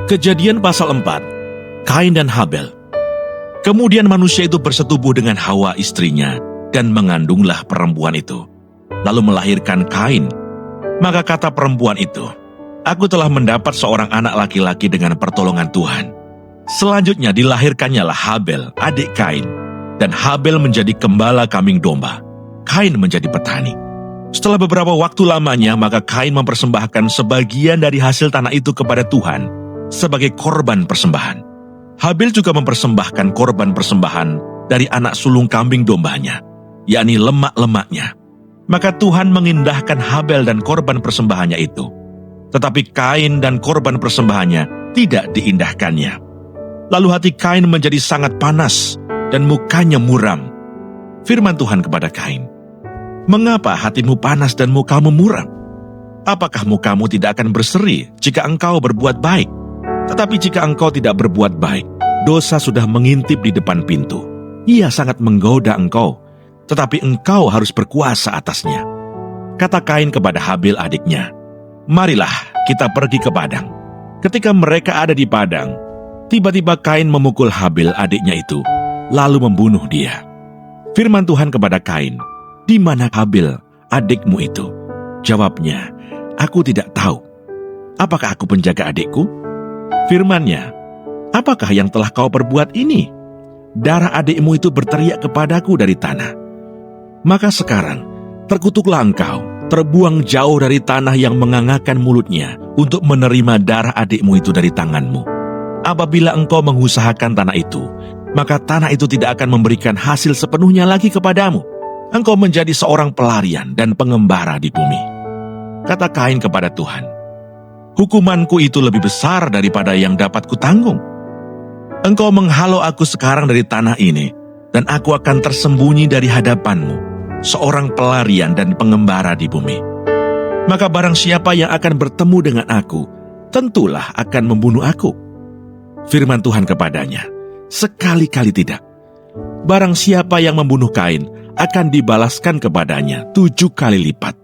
Kejadian pasal 4, Kain dan Habel. Kemudian manusia itu bersetubuh dengan Hawa istrinya, dan mengandunglah perempuan itu, lalu melahirkan Kain. Maka kata perempuan itu, "Aku telah mendapat seorang anak laki-laki dengan pertolongan Tuhan." Selanjutnya dilahirkannyalah Habel, adik Kain, dan Habel menjadi gembala kambing domba. Kain menjadi petani. Setelah beberapa waktu lamanya, maka Kain mempersembahkan sebagian dari hasil tanah itu kepada Tuhan sebagai korban persembahan. Habel juga mempersembahkan korban persembahan dari anak sulung kambing dombanya, yakni lemak-lemaknya. Maka Tuhan mengindahkan Habel dan korban persembahannya itu. Tetapi Kain dan korban persembahannya tidak diindahkannya. Lalu hati Kain menjadi sangat panas dan mukanya muram. Firman Tuhan kepada Kain, "Mengapa hatimu panas dan mukamu muram? Apakah mukamu tidak akan berseri jika engkau berbuat baik? Tetapi jika engkau tidak berbuat baik, dosa sudah mengintip di depan pintu. Ia sangat menggoda engkau, tetapi engkau harus berkuasa atasnya." Kata Kain kepada Habel adiknya, "Marilah kita pergi ke padang." Ketika mereka ada di padang, tiba-tiba Kain memukul Habel adiknya itu, lalu membunuh dia. Firman Tuhan kepada Kain, "Di mana Habel adikmu itu?" Jawabnya, "Aku tidak tahu. Apakah aku penjaga adikku?" Firman-Nya, "Apakah yang telah kau perbuat ini? Darah adikmu itu berteriak kepadaku dari tanah. Maka sekarang, terkutuklah engkau, terbuang jauh dari tanah yang mengangakkan mulutnya untuk menerima darah adikmu itu dari tanganmu. Apabila engkau mengusahakan tanah itu, maka tanah itu tidak akan memberikan hasil sepenuhnya lagi kepadamu. Engkau menjadi seorang pelarian dan pengembara di bumi." Kata Kain kepada Tuhan, "Hukumanku itu lebih besar daripada yang dapat kutanggung. Engkau menghalau aku sekarang dari tanah ini, dan aku akan tersembunyi dari hadapanmu, seorang pelarian dan pengembara di bumi. Maka barang siapa yang akan bertemu dengan aku, tentulah akan membunuh aku." Firman Tuhan kepadanya, "Sekali-kali tidak. Barang siapa yang membunuh Kain, akan dibalaskan kepadanya 7 kali lipat."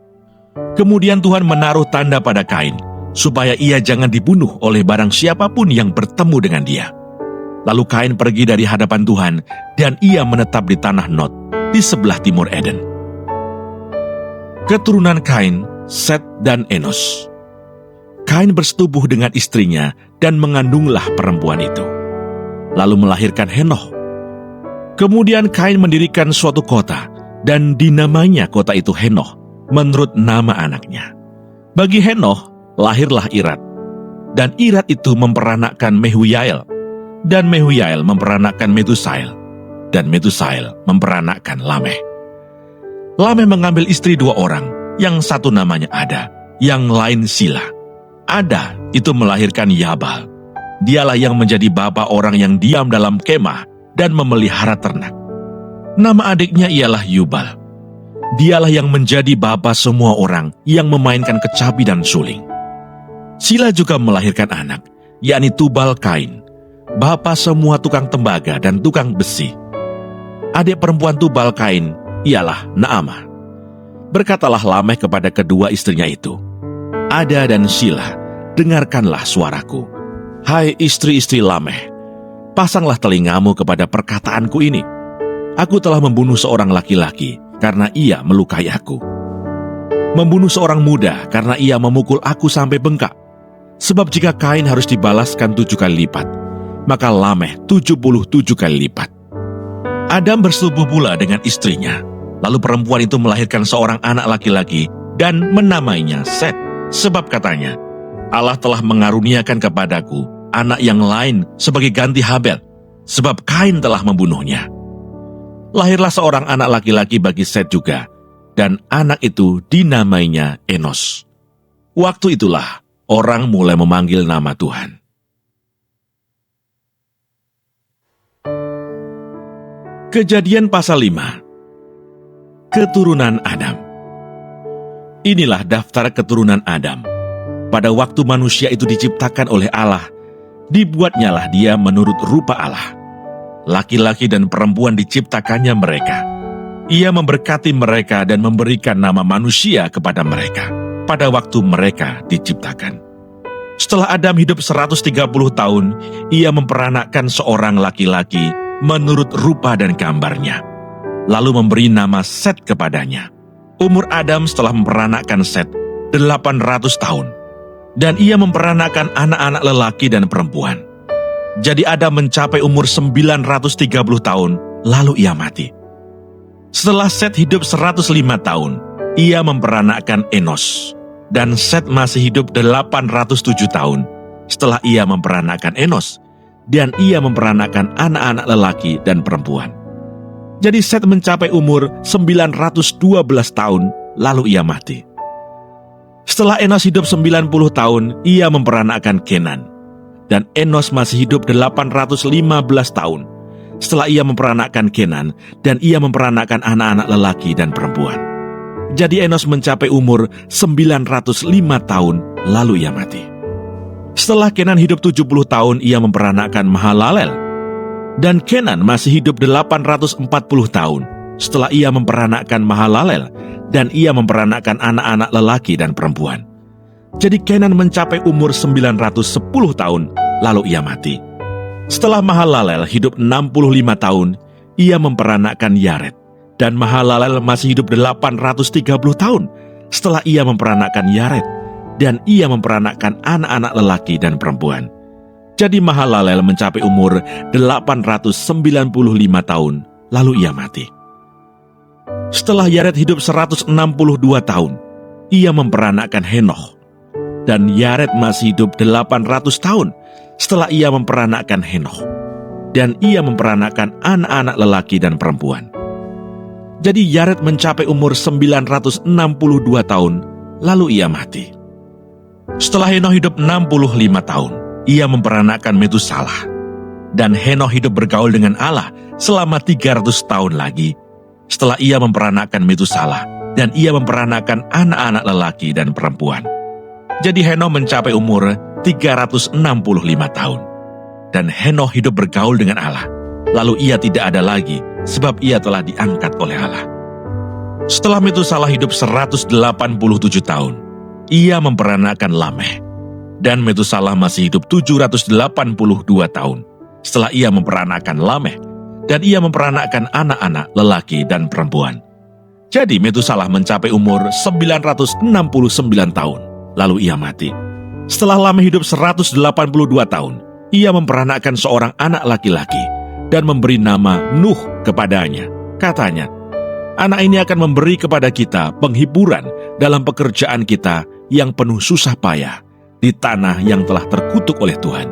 Kemudian Tuhan menaruh tanda pada Kain, supaya ia jangan dibunuh oleh barang siapapun yang bertemu dengan dia. Lalu Kain pergi dari hadapan Tuhan, dan ia menetap di tanah Nod, di sebelah timur Eden. Keturunan Kain, Set dan Enos. Kain bersetubuh dengan istrinya, dan mengandunglah perempuan itu, lalu melahirkan Henoh. Kemudian Kain mendirikan suatu kota, dan dinamainya kota itu Henoh, menurut nama anaknya. Bagi Henoh, lahirlah Irad, dan Irad itu memperanakkan Mehuyael, dan Mehuyael memperanakkan Metusael, dan Metusael memperanakkan Lameh. Lameh mengambil istri 2 orang, yang satu namanya Ada, yang lain Sila. Ada itu melahirkan Yabal. Dialah yang menjadi bapa orang yang diam dalam kemah dan memelihara ternak. Nama adiknya ialah Yubal. Dialah yang menjadi bapa semua orang yang memainkan kecapi dan suling. Sila juga melahirkan anak, yakni Tubal Kain, bapa semua tukang tembaga dan tukang besi. Adik perempuan Tubal Kain ialah Naamah. Berkatalah Lameh kepada kedua istrinya itu, "Ada dan Sila, dengarkanlah suaraku. Hai istri-istri Lameh, pasanglah telingamu kepada perkataanku ini. Aku telah membunuh seorang laki-laki karena ia melukai aku. Membunuh seorang muda karena ia memukul aku sampai bengkak. Sebab jika Kain harus dibalaskan 7 kali lipat, maka Lameh 77 kali lipat." Adam bersetubuh pula dengan istrinya. Lalu perempuan itu melahirkan seorang anak laki-laki dan menamainya Set. Sebab katanya, "Allah telah mengaruniakan kepadaku anak yang lain sebagai ganti Habel, sebab Kain telah membunuhnya." Lahirlah seorang anak laki-laki bagi Set juga, dan anak itu dinamainya Enos. Waktu itulah orang mulai memanggil nama Tuhan. Kejadian pasal 5. Keturunan Adam. Inilah daftar keturunan Adam. Pada waktu manusia itu diciptakan oleh Allah, dibuatnyalah dia menurut rupa Allah. Laki-laki dan perempuan diciptakannya mereka. Ia memberkati mereka dan memberikan nama manusia kepada mereka pada waktu mereka diciptakan. Setelah Adam hidup 130 tahun, ia memperanakkan seorang laki-laki menurut rupa dan gambarnya, lalu memberi nama Set kepadanya. Umur Adam setelah memperanakkan Set 800 tahun, dan ia memperanakkan anak-anak lelaki dan perempuan. Jadi Adam mencapai umur 930 tahun, lalu ia mati. Setelah Set hidup 105 tahun, ia memperanakkan Enos, dan Set masih hidup 807 tahun setelah ia memperanakkan Enos, dan ia memperanakkan anak-anak lelaki dan perempuan. Jadi Set mencapai umur 912 tahun, lalu ia mati. Setelah Enos hidup 90 tahun, ia memperanakkan Kenan, dan Enos masih hidup 815 tahun setelah ia memperanakkan Kenan, dan ia memperanakkan anak-anak lelaki dan perempuan. Jadi Enos mencapai umur 905 tahun, lalu ia mati. Setelah Kenan hidup 70 tahun, ia memperanakkan Mahalalel, dan Kenan masih hidup 840 tahun setelah ia memperanakkan Mahalalel, dan ia memperanakkan anak-anak lelaki dan perempuan. Jadi Kenan mencapai umur 910 tahun, lalu ia mati. Setelah Mahalalel hidup 65 tahun, ia memperanakkan Yared, dan Mahalalel masih hidup 830 tahun setelah ia memperanakkan Yared, dan ia memperanakkan anak-anak lelaki dan perempuan. Jadi Mahalalel mencapai umur 895 tahun, lalu ia mati. Setelah Yared hidup 162 tahun, ia memperanakkan Henoch, dan Yared masih hidup 800 tahun setelah ia memperanakkan Henoch, dan ia memperanakkan anak-anak lelaki dan perempuan. Jadi Yared mencapai umur 962 tahun, lalu ia mati. Setelah Henoch hidup 65 tahun, ia memperanakkan Metusalah, dan Henoch hidup bergaul dengan Allah selama 300 tahun lagi setelah ia memperanakkan Metusalah, dan ia memperanakkan anak-anak lelaki dan perempuan. Jadi Henoch mencapai umur 365 tahun, dan Henoch hidup bergaul dengan Allah, lalu ia tidak ada lagi sebab ia telah diangkat oleh Allah. Setelah Metusalah hidup 187 tahun, ia memperanakkan Lameh, dan Metusalah masih hidup 782 tahun setelah ia memperanakkan Lameh, dan ia memperanakkan anak-anak lelaki dan perempuan. Jadi Metusalah mencapai umur 969 tahun, lalu ia mati. Setelah Lameh hidup 182 tahun, ia memperanakkan seorang anak laki-laki dan memberi nama Nuh kepadanya. Katanya, anak ini akan memberi kepada kita penghiburan dalam pekerjaan kita yang penuh susah payah di tanah yang telah terkutuk oleh Tuhan.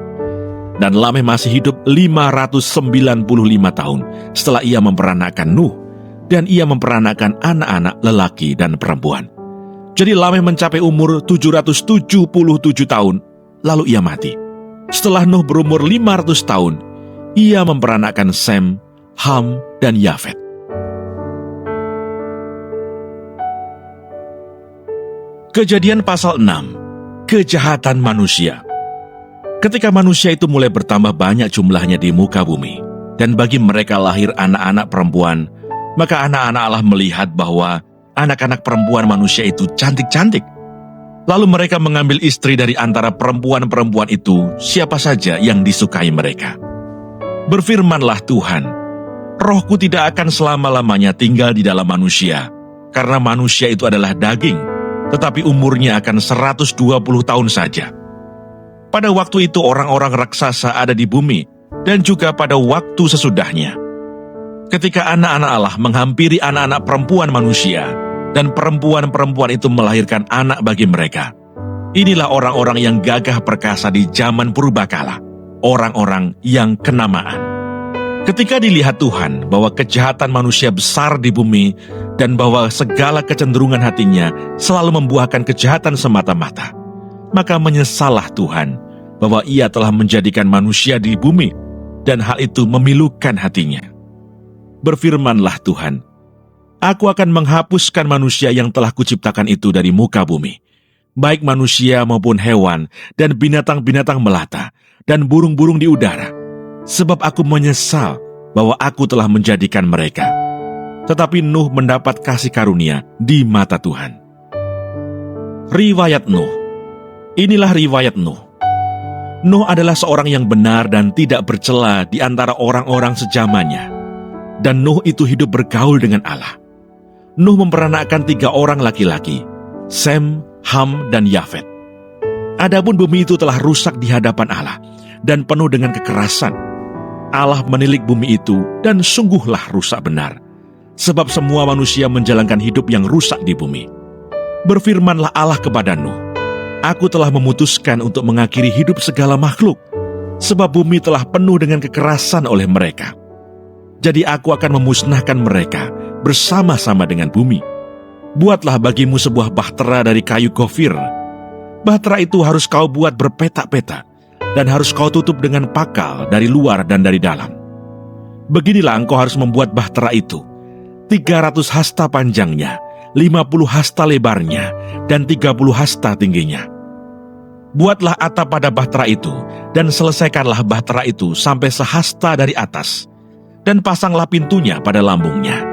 Dan Lameh masih hidup 595 tahun setelah ia memperanakkan Nuh, dan ia memperanakkan anak-anak lelaki dan perempuan. Jadi Lameh mencapai umur 777 tahun, lalu ia mati. Setelah Nuh berumur 500 tahun, ia memperanakkan Sem, Ham, dan Yafet. Kejadian pasal 6, kejahatan manusia. Ketika manusia itu mulai bertambah banyak jumlahnya di muka bumi, dan bagi mereka lahir anak-anak perempuan, maka anak-anak Allah melihat bahwa anak-anak perempuan manusia itu cantik-cantik. Lalu mereka mengambil istri dari antara perempuan-perempuan itu, siapa saja yang disukai mereka. Berfirmanlah Tuhan, Rohku tidak akan selama-lamanya tinggal di dalam manusia, karena manusia itu adalah daging, tetapi umurnya akan 120 tahun saja. Pada waktu itu orang-orang raksasa ada di bumi, dan juga pada waktu sesudahnya. Ketika anak-anak Allah menghampiri anak-anak perempuan manusia, dan perempuan-perempuan itu melahirkan anak bagi mereka. Inilah orang-orang yang gagah perkasa di zaman purbakala, orang-orang yang kenamaan. Ketika dilihat Tuhan bahwa kejahatan manusia besar di bumi, dan bahwa segala kecenderungan hatinya selalu membuahkan kejahatan semata-mata, maka menyesallah Tuhan bahwa ia telah menjadikan manusia di bumi, dan hal itu memilukan hatinya. Berfirmanlah Tuhan, Aku akan menghapuskan manusia yang telah kuciptakan itu dari muka bumi, baik manusia maupun hewan, dan binatang-binatang melata, dan burung-burung di udara, sebab aku menyesal bahwa aku telah menjadikan mereka. Tetapi Nuh mendapat kasih karunia di mata Tuhan. Riwayat Nuh. Inilah riwayat Nuh, Nuh adalah seorang yang benar dan tidak bercela di antara orang-orang sezamannya. Dan Nuh itu hidup bergaul dengan Allah. Nuh memperanakkan 3 orang laki-laki, Sem, Ham, dan Yafet. Adapun bumi itu telah rusak di hadapan Allah dan penuh dengan kekerasan. Allah menilik bumi itu dan sungguhlah rusak benar, sebab semua manusia menjalankan hidup yang rusak di bumi. Berfirmanlah Allah kepada Nuh, "Aku telah memutuskan untuk mengakhiri hidup segala makhluk, sebab bumi telah penuh dengan kekerasan oleh mereka. Jadi aku akan memusnahkan mereka bersama-sama dengan bumi. Buatlah bagimu sebuah bahtera dari kayu gofir. Bahtera itu harus kau buat berpetak-petak, dan harus kau tutup dengan pakal dari luar dan dari dalam. Beginilah engkau harus membuat bahtera itu, 300 hasta panjangnya, 50 hasta lebarnya, dan 30 hasta tingginya. Buatlah atap pada bahtera itu, dan selesaikanlah bahtera itu sampai sehasta dari atas, dan pasanglah pintunya pada lambungnya.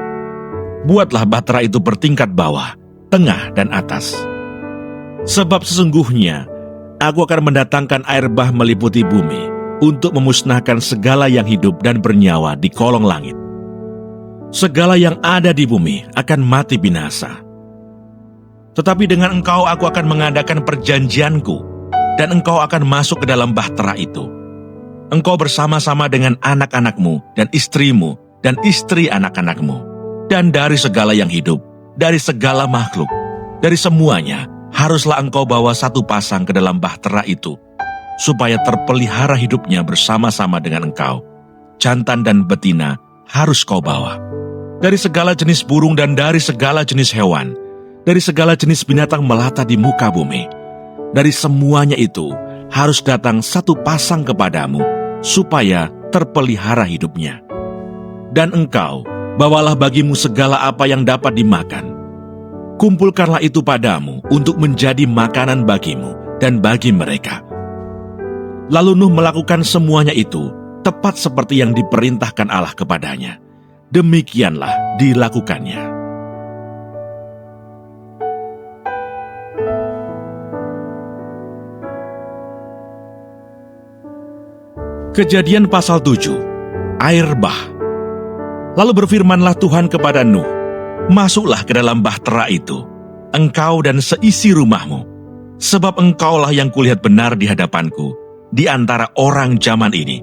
Buatlah bahtera itu bertingkat bawah, tengah, dan atas. Sebab sesungguhnya aku akan mendatangkan air bah meliputi bumi untuk memusnahkan segala yang hidup dan bernyawa di kolong langit. Segala yang ada di bumi akan mati binasa. Tetapi dengan engkau aku akan mengadakan perjanjianku, dan engkau akan masuk ke dalam bahtera itu. Engkau bersama-sama dengan anak-anakmu dan istrimu dan istri anak-anakmu, dan dari segala yang hidup, dari segala makhluk, dari semuanya, haruslah engkau bawa 1 pasang ke dalam bahtera itu, supaya terpelihara hidupnya bersama-sama dengan engkau. Jantan dan betina harus kau bawa. Dari segala jenis burung dan dari segala jenis hewan, dari segala jenis binatang melata di muka bumi, dari semuanya itu harus datang 1 pasang kepadamu, supaya terpelihara hidupnya. Dan engkau, bawalah bagimu segala apa yang dapat dimakan. Kumpulkanlah itu padamu untuk menjadi makanan bagimu dan bagi mereka. Lalu Nuh melakukan semuanya itu, tepat seperti yang diperintahkan Allah kepadanya. Demikianlah dilakukannya. Kejadian pasal 7, air bah. Lalu berfirmanlah Tuhan kepada Nuh, "Masuklah ke dalam bahtera itu, engkau dan seisi rumahmu, sebab engkaulah yang kulihat benar di hadapanku, di antara orang zaman ini.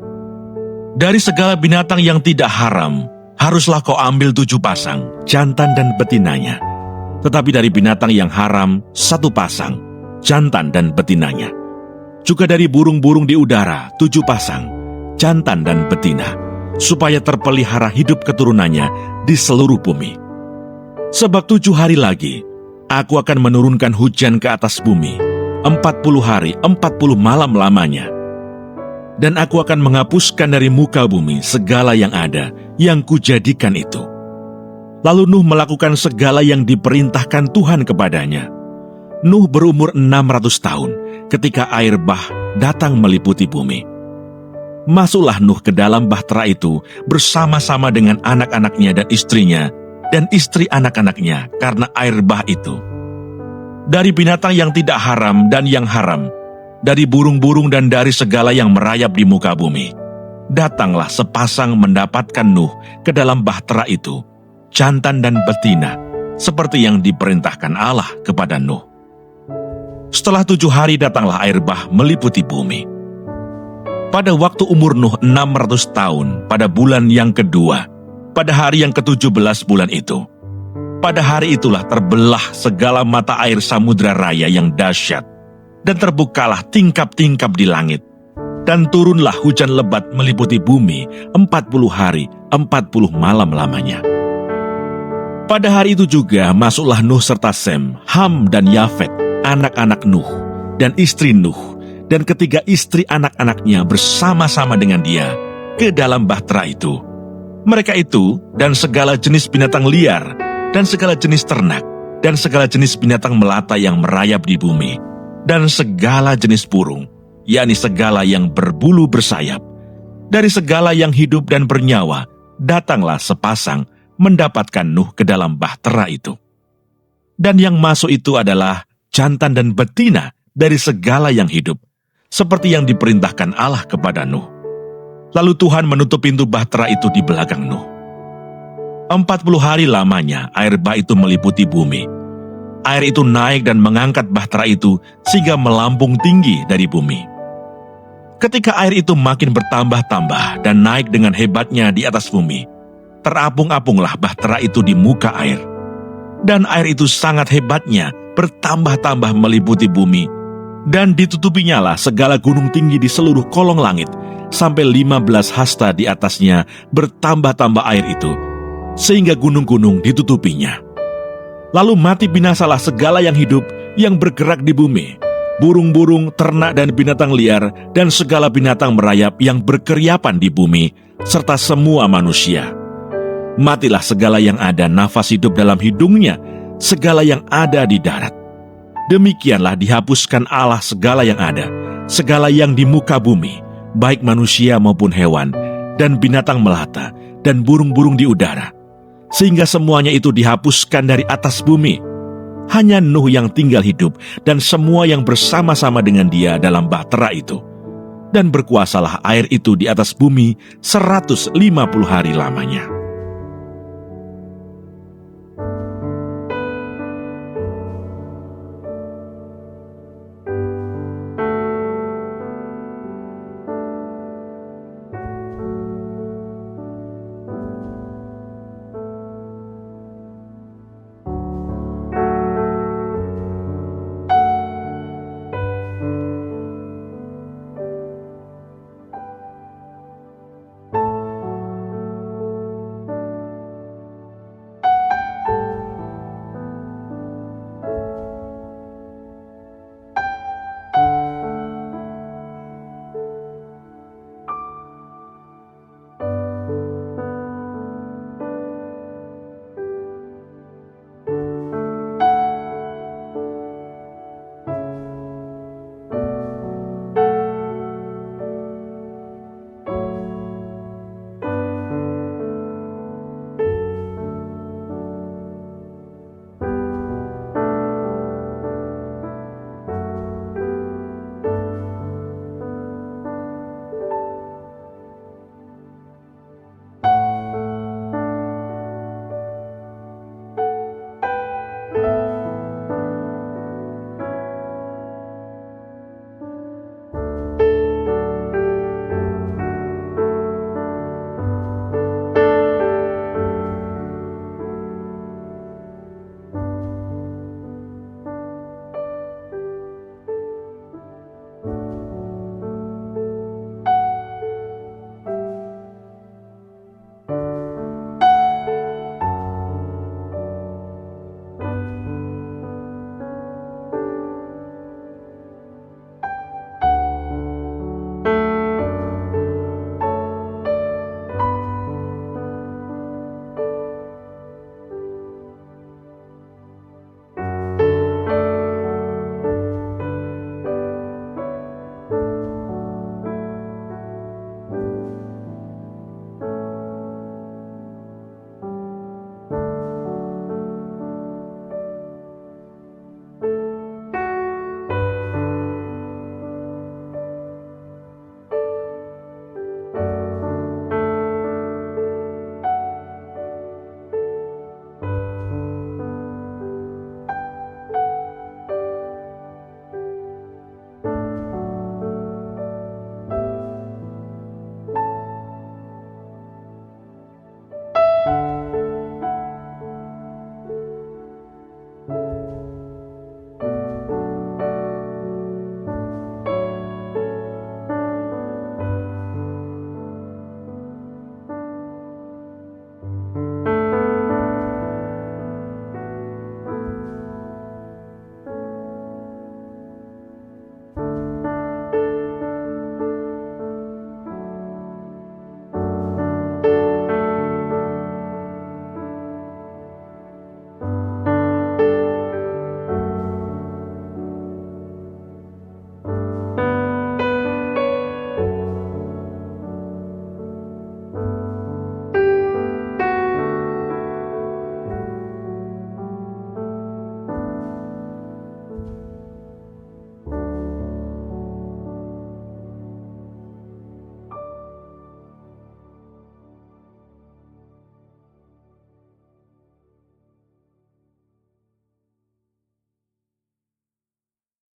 Dari segala binatang yang tidak haram, haruslah kau ambil 7 pasang, jantan dan betinanya. Tetapi dari binatang yang haram, 1 pasang, jantan dan betinanya. Juga dari burung-burung di udara, 7 pasang, jantan dan betina, supaya terpelihara hidup keturunannya di seluruh bumi. Sebab 7 hari lagi, aku akan menurunkan hujan ke atas bumi, 40 hari, 40 malam lamanya. Dan aku akan menghapuskan dari muka bumi segala yang ada, yang kujadikan itu." Lalu Nuh melakukan segala yang diperintahkan Tuhan kepadanya. Nuh berumur 600 tahun ketika air bah datang meliputi bumi. Masuklah Nuh ke dalam bahtera itu bersama-sama dengan anak-anaknya dan istrinya, dan istri anak-anaknya karena air bah itu. Dari binatang yang tidak haram dan yang haram, dari burung-burung dan dari segala yang merayap di muka bumi, datanglah sepasang mendapatkan Nuh ke dalam bahtera itu, jantan dan betina, seperti yang diperintahkan Allah kepada Nuh. Setelah 7 hari datanglah air bah meliputi bumi. Pada waktu umur Nuh 600 tahun, pada bulan yang kedua, pada hari yang ke-17 bulan itu, pada hari itulah terbelah segala mata air samudra raya yang dahsyat, dan terbukalah tingkap-tingkap di langit, dan turunlah hujan lebat meliputi bumi 40 hari, 40 malam lamanya. Pada hari itu juga masuklah Nuh serta Sem, Ham dan Yafet, anak-anak Nuh, dan istri Nuh, dan ketiga istri anak-anaknya bersama-sama dengan dia ke dalam bahtera itu. Mereka itu dan segala jenis binatang liar, dan segala jenis ternak, dan segala jenis binatang melata yang merayap di bumi, dan segala jenis burung, yakni segala yang berbulu bersayap. Dari segala yang hidup dan bernyawa, datanglah sepasang mendapatkan Nuh ke dalam bahtera itu. Dan yang masuk itu adalah jantan dan betina dari segala yang hidup, seperti yang diperintahkan Allah kepada Nuh. Lalu Tuhan menutup pintu bahtera itu di belakang Nuh. 40 hari lamanya air bah itu meliputi bumi. Air itu naik dan mengangkat bahtera itu sehingga melampung tinggi dari bumi. Ketika air itu makin bertambah-tambah dan naik dengan hebatnya di atas bumi, terapung-apunglah bahtera itu di muka air. Dan air itu sangat hebatnya bertambah-tambah meliputi bumi, dan ditutupinya lah segala gunung tinggi di seluruh kolong langit, sampai 15 hasta di atasnya bertambah-tambah air itu, sehingga gunung-gunung ditutupinya. Lalu mati binasalah segala yang hidup yang bergerak di bumi, burung-burung, ternak dan binatang liar, dan segala binatang merayap yang berkeriapan di bumi, serta semua manusia. Matilah segala yang ada nafas hidup dalam hidungnya, segala yang ada di darat. Demikianlah dihapuskan Allah segala yang ada, segala yang di muka bumi, baik manusia maupun hewan, dan binatang melata, dan burung-burung di udara. Sehingga semuanya itu dihapuskan dari atas bumi. Hanya Nuh yang tinggal hidup, dan semua yang bersama-sama dengan dia dalam bahtera itu. Dan berkuasalah air itu di atas bumi 150 hari lamanya.